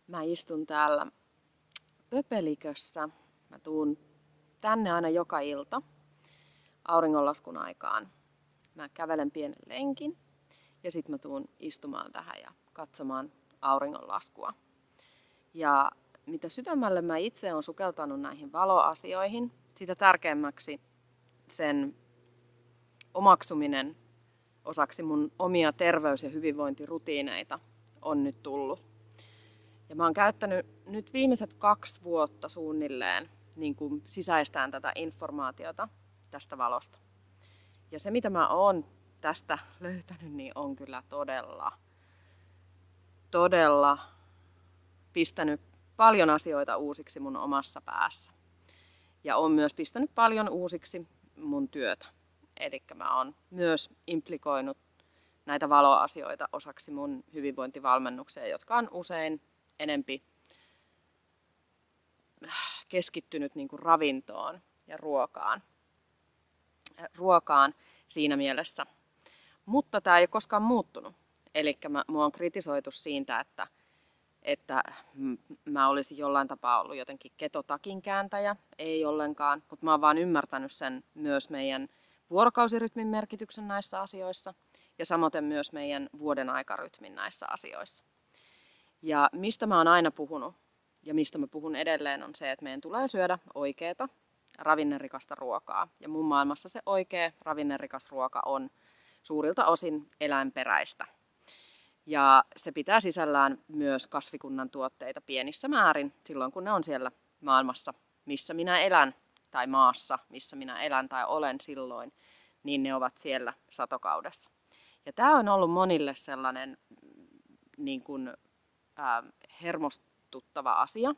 Mä istun täällä pöpelikössä. Mä tuun tänne aina joka ilta auringonlaskun aikaan. Mä kävelen pienen lenkin ja sitten mä tuun istumaan tähän ja katsomaan auringonlaskua. Ja mitä syvemmälle mä itse olen sukeltanut näihin valoasioihin, sitä tärkeämmäksi sen omaksuminen osaksi mun omia terveys- ja hyvinvointirutiineita on nyt tullut. Ja mä oon käyttänyt nyt viimeiset 2 vuotta suunnilleen niin kuin sisäistään tätä informaatiota tästä valosta. Ja se mitä mä oon tästä löytänyt, niin on kyllä todella pistänyt paljon asioita uusiksi mun omassa päässä. Ja on myös pistänyt paljon uusiksi mun työtä. Eli mä oon myös implikoinut näitä valoasioita osaksi mun hyvinvointivalmennuksia, jotka on usein enempi keskittynyt niin kuin ravintoon ja ruokaan siinä mielessä. Mutta tämä ei ole koskaan muuttunut. Eli mua on kritisoitu siitä, että mä olisin jollain tapaa ollut jotenkin ketotakin kääntäjä. Ei ollenkaan, mutta mä oon vaan ymmärtänyt sen myös meidän vuorokausirytmin merkityksen näissä asioissa ja samoin myös meidän vuoden aikarytmin näissä asioissa. Ja mistä mä oon aina puhunut ja mistä mä puhun edelleen on se, että meidän tulee syödä oikeaa ravinnerikasta ruokaa. Ja mun maailmassa se oikea ravinnerikas ruoka on suurilta osin eläinperäistä. Ja se pitää sisällään myös kasvikunnan tuotteita pienissä määrin silloin, kun ne on siellä maailmassa, missä minä elän, tai maassa, missä minä elän tai olen silloin, niin ne ovat siellä satokaudessa. Ja tämä on ollut monille sellainen niin kuin, hermostuttava asia.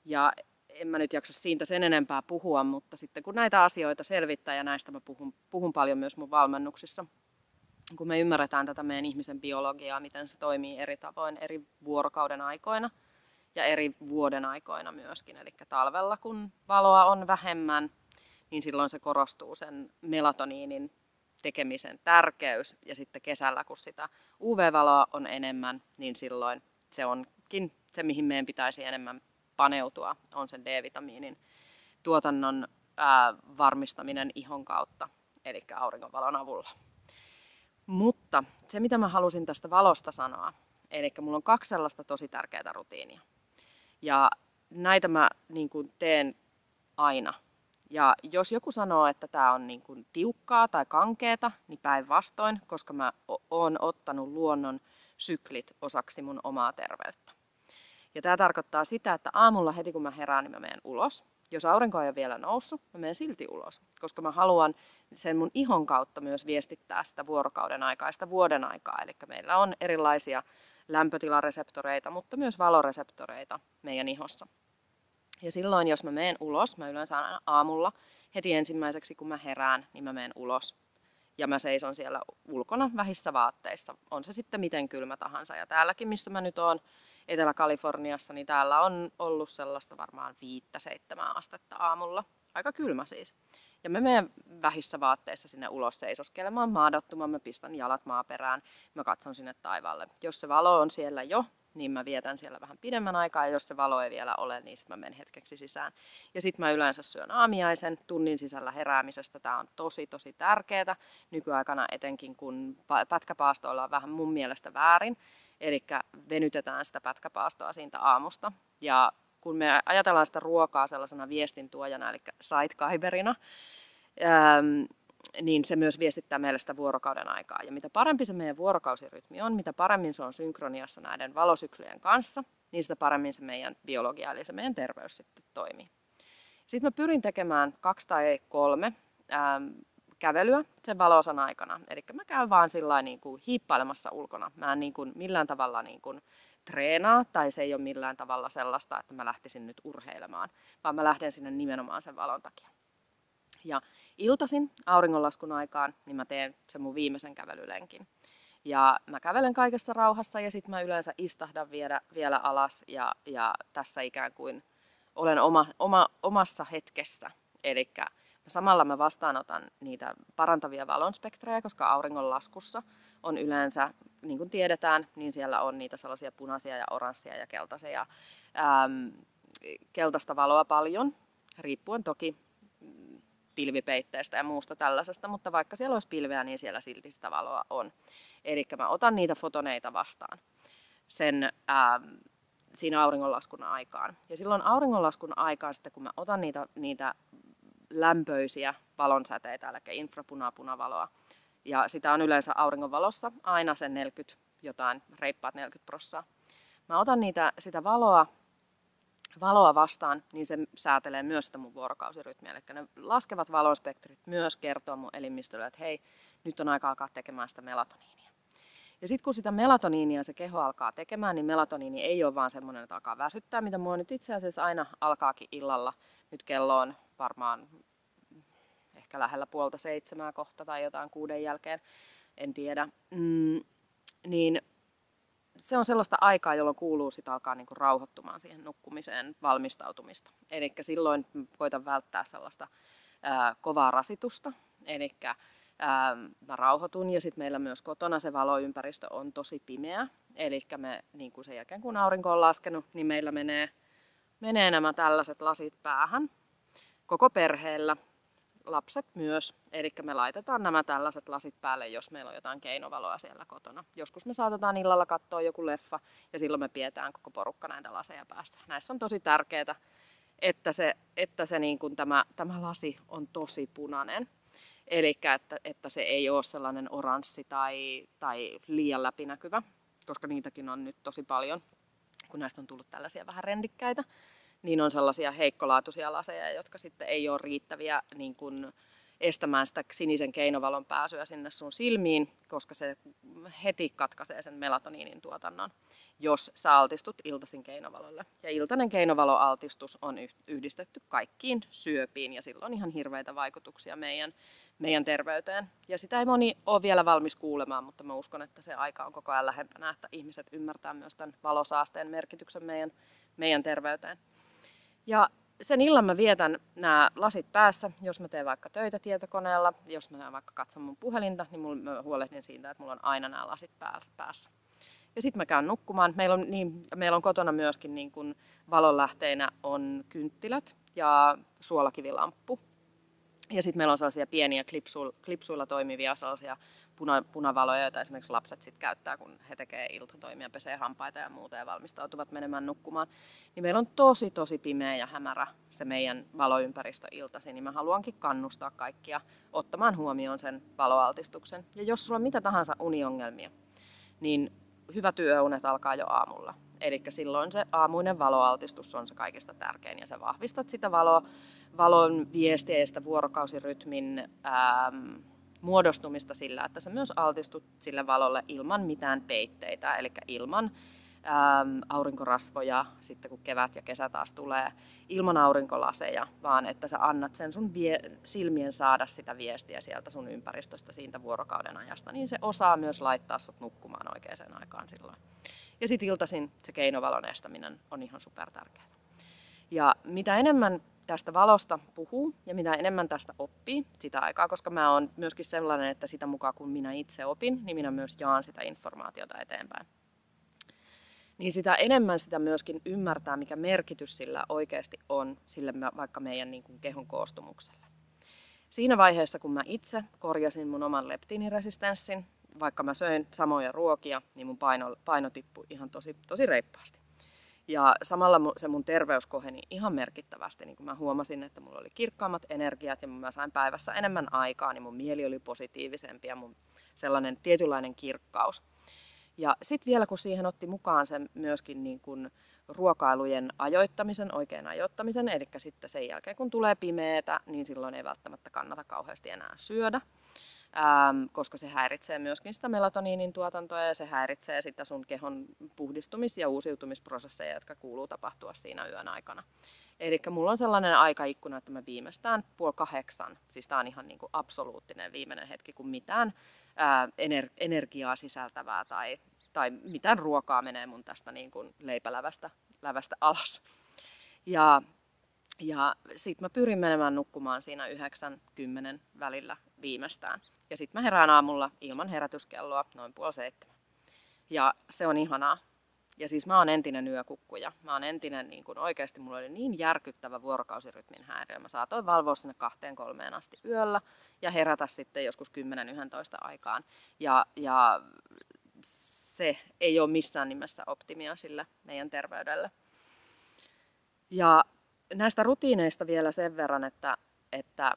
Ja en mä nyt jaksa siitä sen enempää puhua, mutta sitten kun näitä asioita selvittää, ja näistä mä puhun paljon myös mun valmennuksissa, kun me ymmärretään tätä meidän ihmisen biologiaa, miten se toimii eri tavoin eri vuorokauden aikoina ja eri vuoden aikoina myöskin. Eli talvella, kun valoa on vähemmän, niin silloin se korostuu sen melatoniinin tekemisen tärkeys. Ja sitten kesällä, kun sitä UV-valoa on enemmän, niin silloin se onkin se, mihin meidän pitäisi enemmän paneutua, on sen D-vitamiinin tuotannon varmistaminen ihon kautta, eli auringonvalon avulla. Mutta se, mitä mä halusin tästä valosta sanoa, eli mulla on 2 sellaista tosi tärkeää rutiinia. Ja näitä mä niin kuin teen aina. Ja jos joku sanoo, että tämä on niin kuin tiukkaa tai kankeeta, niin päinvastoin, koska mä oon ottanut luonnon syklit osaksi mun omaa terveyttä. Ja tämä tarkoittaa sitä, että aamulla heti kun mä herään, niin mä menen ulos. Jos aurinko ei ole vielä noussut, mä menen silti ulos, koska mä haluan sen mun ihon kautta myös viestittää sitä vuorokauden aikaa ja sitä vuoden aikaa. Eli meillä on erilaisia lämpötilareseptoreita, mutta myös valoreseptoreita meidän ihossa. Ja silloin, jos mä menen ulos, mä yleensä aina aamulla heti ensimmäiseksi, kun mä herään, niin mä menen ulos. Ja mä seison siellä ulkona vähissä vaatteissa. On se sitten miten kylmä tahansa. Ja täälläkin, missä mä nyt oon Etelä-Kaliforniassa, niin täällä on ollut sellaista varmaan 5-7 astetta aamulla. Aika kylmä siis. Ja mä menen vähissä vaatteissa sinne ulos seisoskelemaan maadottumaan. Mä pistän jalat maaperään. Mä katson sinne taivaalle. Jos se valo on siellä jo, niin mä vietän siellä vähän pidemmän aikaa, ja jos se valo ei vielä ole, niin sitten mä menen hetkeksi sisään. Ja sitten mä yleensä syön aamiaisen tunnin sisällä heräämisestä. Tämä on tosi tärkeää nykyaikana, etenkin kun pätkäpaastoilla on vähän mun mielestä väärin. Eli venytetään sitä pätkäpaastoa siitä aamusta. Ja kun me ajatellaan sitä ruokaa sellaisena viestintuojana, eli sidekiberina, niin se myös viestittää meille sitä vuorokauden aikaa. Ja mitä parempi se meidän vuorokausirytmi on, mitä paremmin se on synkroniassa näiden valosyklien kanssa, niin sitä paremmin se meidän biologia, eli se meidän terveys sitten toimii. Sitten mä pyrin tekemään 2 tai 3 kävelyä sen valosan aikana. Eli mä käyn vaan sillain niin kuin hiippailemassa ulkona. Mä en niin kuin millään tavalla niin kuin treenaa, tai se ei ole millään tavalla sellaista, että mä lähtisin nyt urheilemaan, vaan mä lähden sinne nimenomaan sen valon takia. Ja iltaisin auringonlaskun aikaan, niin mä teen sen mun viimeisen kävelylenkin. Ja mä kävelen kaikessa rauhassa ja sitten mä yleensä istahdan vielä alas ja tässä ikään kuin olen omassa hetkessä. Eli samalla mä vastaanotan niitä parantavia valonspektrejä, koska auringonlaskussa on yleensä, niin kuin tiedetään, niin siellä on niitä sellaisia punaisia ja oranssia ja keltaisia, keltaista valoa paljon, riippuen toki pilvipeitteestä ja muusta tällaisesta, mutta vaikka siellä olisi pilveä, niin siellä silti sitä valoa on. Eli mä otan niitä fotoneita vastaan siinä auringonlaskun aikaan. Ja silloin auringonlaskun aikaan sitten, kun mä otan niitä lämpöisiä valonsäteitä, eli infrapunavaloa, ja sitä on yleensä auringonvalossa aina sen 40 jotain, reippaat 40%. Mä otan sitä valoa vastaan, niin se säätelee myös sitä mun vuorokausirytmiä. Eli ne laskevat valonspektrit myös kertoo mun elimistölle, että hei, nyt on aika alkaa tekemään sitä melatoniinia. Ja sitten kun sitä melatoniinia se keho alkaa tekemään, niin melatoniini ei ole vaan semmoinen, että alkaa väsyttää, mitä mua nyt itse asiassa aina alkaakin illalla. Nyt kello on varmaan ehkä lähellä 6:30 kohta tai jotain 6 jälkeen, en tiedä. Niin se on sellaista aikaa, jolloin kuuluu sit alkaa niinku rauhoittumaan siihen nukkumiseen valmistautumista. Eli silloin koitan välttää sellaista kovaa rasitusta. Eli mä rauhoitun ja sitten meillä myös kotona se valoympäristö on tosi pimeä. Eli me niinku sen jälkeen kun aurinko on laskenut, niin meillä menee nämä tällaiset lasit päähän koko perheellä. Lapset myös, eli me laitetaan nämä tällaiset lasit päälle, jos meillä on jotain keinovaloa siellä kotona. Joskus me saatetaan illalla katsoa joku leffa ja silloin me pidetään koko porukka näitä laseja päässä. Näissä on tosi tärkeää, että se niin kuin tämä lasi on tosi punainen. Eli että se ei ole sellainen oranssi tai liian läpinäkyvä, koska niitäkin on nyt tosi paljon, kun näistä on tullut tällaisia vähän rendikkäitä. Niin on sellaisia heikkolaatuisia laseja, jotka sitten ei ole riittäviä niin kuin estämään sitä sinisen keinovalon pääsyä sinne sun silmiin, koska se heti katkaisee sen melatoniinin tuotannon, jos sä altistut iltaisin keinovalolle. Ja iltainen keinovaloaltistus on yhdistetty kaikkiin syöpiin ja sillä on ihan hirveitä vaikutuksia meidän terveyteen. Ja sitä ei moni ole vielä valmis kuulemaan, mutta mä uskon, että se aika on koko ajan lähempänä, että ihmiset ymmärtää myös tämän valosaasteen merkityksen meidän terveyteen. Ja sen illan mä vietän nämä lasit päässä, jos mä teen vaikka töitä tietokoneella, jos mä vaikka katson mun puhelinta, niin mä huolehdin siitä, että mulla on aina nämä lasit päässä. Ja sitten mä käyn nukkumaan. Meillä on kotona myöskin niin kun valonlähteinä on kynttilät ja suolakivilamppu. Ja sitten meillä on sellaisia pieniä klipsuilla toimivia sellaisia punavaloja, joita esimerkiksi lapset sit käyttää, kun he tekee iltatoimia, pesee hampaita ja muuta ja valmistautuvat menemään nukkumaan. Niin meillä on tosi pimeä ja hämärä se meidän valoympäristö iltaisin, niin mä haluankin kannustaa kaikkia ottamaan huomioon sen valoaltistuksen. Ja jos sulla on mitä tahansa uniongelmia, niin hyvät yöunet alkaa jo aamulla. Eli silloin se aamuinen valoaltistus on se kaikista tärkein ja sä vahvistat sitä valon viestiä ja sitä vuorokausirytmin muodostumista sillä, että sä myös altistut sille valolle ilman mitään peitteitä, eli ilman aurinkorasvoja, sitten kun kevät ja kesä taas tulee, ilman aurinkolaseja, vaan että sä annat sen sun silmien saada sitä viestiä sieltä sun ympäristöstä siitä vuorokauden ajasta, niin se osaa myös laittaa sut nukkumaan oikeaan aikaan silloin. Ja sitten iltaisin se keinovalon estäminen on ihan super tärkeää. Ja mitä enemmän tästä valosta puhuu ja mitä enemmän tästä oppii sitä aikaa, koska mä oon myöskin sellainen, että sitä mukaan kun minä itse opin, niin minä myös jaan sitä informaatiota eteenpäin. Niin sitä enemmän sitä myöskin ymmärtää, mikä merkitys sillä oikeasti on sille vaikka meidän niin kuin kehon koostumukselle. Siinä vaiheessa, kun mä itse korjasin mun oman leptiiniresistenssin, vaikka mä söin samoja ruokia, niin mun paino tippui ihan tosi reippaasti. Ja samalla se mun terveys koheni ihan merkittävästi, niin kun mä huomasin, että mulla oli kirkkaammat energiat ja mä sain päivässä enemmän aikaa, niin mun mieli oli positiivisempi ja mun sellainen tietynlainen kirkkaus. Ja sitten vielä kun siihen otti mukaan sen myöskin niin kun ruokailujen ajoittamisen, oikein ajoittamisen, eli sitten sen jälkeen kun tulee pimeätä, niin silloin ei välttämättä kannata kauheasti enää syödä. Koska se häiritsee myöskin sitä melatoniinin tuotantoa ja se häiritsee sitä sun kehon puhdistumis- ja uusiutumisprosesseja, jotka kuuluu tapahtua siinä yön aikana. Eli mulla on sellainen aikaikkuna, että mä viimeistään 7:30, siis tää on ihan niin kuin absoluuttinen viimeinen hetki, kun mitään energiaa sisältävää tai mitään ruokaa menee mun tästä niin kuin leipälävästä alas. Ja sit mä pyrin menemään nukkumaan siinä 9-10 välillä viimeistään. Ja sitten mä herään aamulla ilman herätyskelloa noin 6:30. Ja se on ihanaa. Ja siis mä oon entinen yökukkuja. Mä oon entinen, niin kun oikeasti mulla oli niin järkyttävä vuorokausirytmin häiriö. Mä saatoin valvoa sinne 2-3 asti yöllä ja herätä sitten joskus 10-11 aikaan. Ja se ei ole missään nimessä optimia sille meidän terveydelle. Ja näistä rutiineista vielä sen verran, että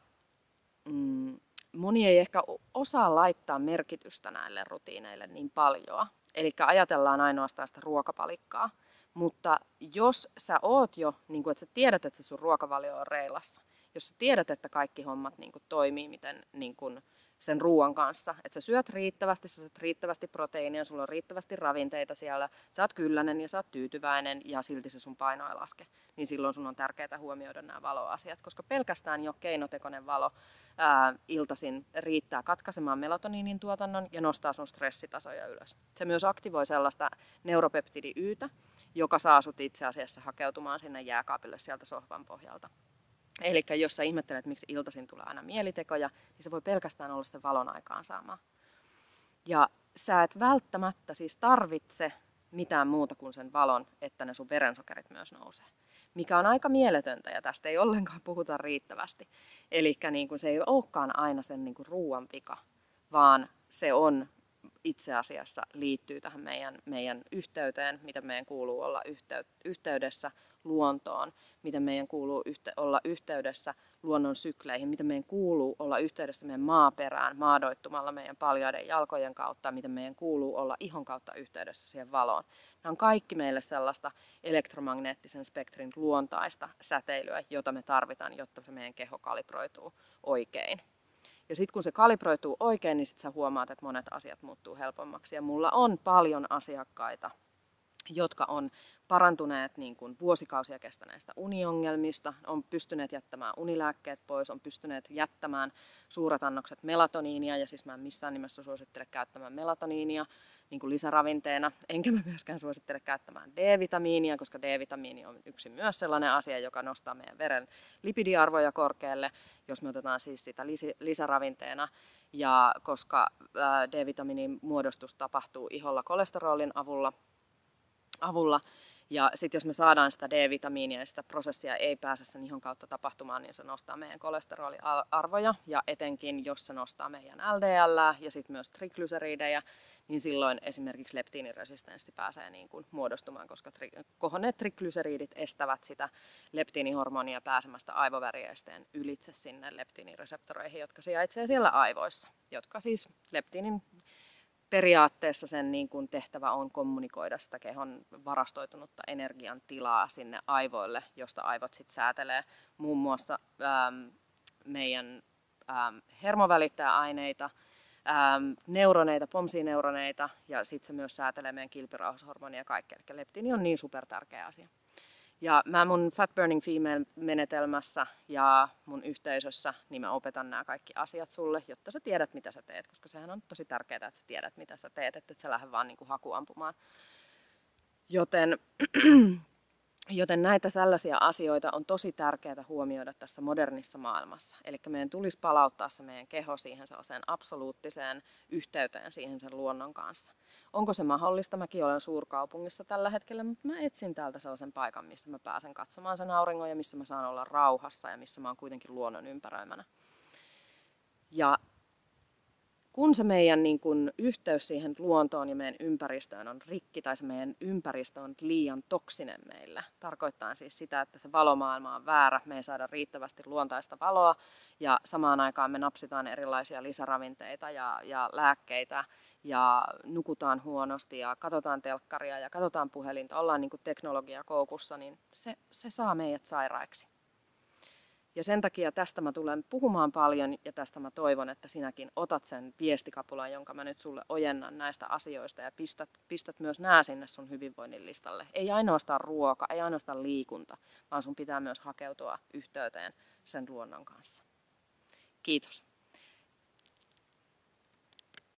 moni ei ehkä osaa laittaa merkitystä näille rutiineille niin paljon. Eli ajatellaan ainoastaan sitä ruokapalikkaa. Mutta jos sä oot jo, niin kun, että sä tiedät, että se sun ruokavalio on reilassa, jos sä tiedät, että kaikki hommat niin kun, toimii miten niin kun, sen ruoan kanssa, että sä syöt riittävästi, sä syöt riittävästi proteiinia, sulla on riittävästi ravinteita siellä, sä oot kylläinen ja sä oot tyytyväinen ja silti se sun paino ei laske, niin silloin sun on tärkeää huomioida nämä valoasiat, koska pelkästään jo keinotekoinen valo iltaisin riittää katkaisemaan melatoniinin tuotannon ja nostaa sun stressitasoja ylös. Se myös aktivoi sellaista neuropeptidi Y:tä, joka saa sut itse asiassa hakeutumaan sinne jääkaapille sieltä sohvan pohjalta. Eli jos sä ihmettelet, miksi iltaisin tulee aina mielitekoja, niin se voi pelkästään olla se valon aikaansaamaa. Ja sä et välttämättä siis tarvitse mitään muuta kuin sen valon, että ne sun verensokerit myös nousee. Mikä on aika mieletöntä ja tästä ei ollenkaan puhuta riittävästi. Eli niin se ei olekaan aina sen niin ruuan vika, vaan se on itse asiassa liittyy tähän meidän yhteyteen, miten meidän kuuluu olla yhteydessä luontoon, miten meidän kuuluu olla yhteydessä luonnon sykleihin, miten meidän kuuluu olla yhteydessä meidän maaperään maadoittumalla meidän paljaiden jalkojen kautta, miten meidän kuuluu olla ihon kautta yhteydessä siihen valoon. Nämä on kaikki meille sellaista elektromagneettisen spektrin luontaista säteilyä, jota me tarvitaan, jotta se meidän keho kalibroituu oikein. Ja sitten kun se kalibroituu oikein, niin sitten sä huomaat, että monet asiat muuttuu helpommaksi. Ja mulla on paljon asiakkaita, jotka on parantuneet niin kuin vuosikausia kestäneistä uniongelmista, on pystyneet jättämään unilääkkeet pois, on pystyneet jättämään suuret annokset melatoniinia, ja siis mä en missään nimessä suosittele käyttämään melatoniinia niin kuin lisäravinteena, enkä mä myöskään suosittele käyttämään D-vitamiinia, koska D-vitamiini on yksi myös sellainen asia, joka nostaa meidän veren lipidiarvoja korkealle, jos me otetaan siis sitä lisäravinteena, ja koska D-vitamiinin muodostus tapahtuu iholla kolesterolin avulla. Ja sitten jos me saadaan sitä D-vitamiinia ja sitä prosessia ei pääse sen ihon kautta tapahtumaan, niin se nostaa meidän kolesteroliarvoja. Ja etenkin jos se nostaa meidän LDL ja sitten myös triglyseridejä, niin silloin esimerkiksi leptiiniresistenssi pääsee niin kuin muodostumaan, koska kohonneet triglyseridit estävät sitä leptiinihormonia pääsemästä aivoväriesteen ylitse sinne leptiinireseptoreihin, jotka sijaitsee siellä aivoissa, jotka siis leptiinin periaatteessa sen niin kuin tehtävä on kommunikoida sitä kehon varastoitunutta energian tilaa sinne aivoille, josta aivot sitten säätelee muun muassa meidän hermovälittäjäaineita, neuroneita, POMC-neuroneita ja sitten se myös säätelee meidän kilpirauhashormonia ja kaikkea. Eli leptiini on niin super tärkeä asia. Ja mä mun Fat Burning Female-menetelmässä ja mun yhteisössä, niin mä opetan nämä kaikki asiat sulle, jotta sä tiedät, mitä sä teet, koska sehän on tosi tärkeää, että sä tiedät, mitä sä teet, että et sä lähde vaan niin kuin hakuampumaan. Joten näitä tällaisia asioita on tosi tärkeää huomioida tässä modernissa maailmassa. Eli meidän tulisi palauttaa se meidän keho siihen sellaiseen absoluuttiseen yhteyteen siihen sen luonnon kanssa. Onko se mahdollista? Mäkin olen suurkaupungissa tällä hetkellä, mutta mä etsin täältä sellaisen paikan, missä mä pääsen katsomaan sen auringon ja missä mä saan olla rauhassa ja missä mä oon kuitenkin luonnon ympäröimänä. Ja kun se meidän niin kun, yhteys siihen luontoon ja meidän ympäristöön on rikki tai se meidän ympäristö on liian toksinen meille, tarkoittaa siis sitä, että se valomaailma on väärä, me ei saada riittävästi luontaista valoa ja samaan aikaan me napsitaan erilaisia lisäravinteita ja lääkkeitä ja nukutaan huonosti ja katsotaan telkkaria ja katsotaan puhelinta, ollaan niin kuin teknologiakoukussa, niin se saa meidät sairaiksi. Ja sen takia tästä mä tulen puhumaan paljon ja tästä mä toivon, että sinäkin otat sen viestikapulan, jonka mä nyt sulle ojennan näistä asioista ja pistät myös nää sinne sun hyvinvoinnin listalle. Ei ainoastaan ruoka, ei ainoastaan liikunta, vaan sun pitää myös hakeutua yhteyteen sen luonnon kanssa. Kiitos.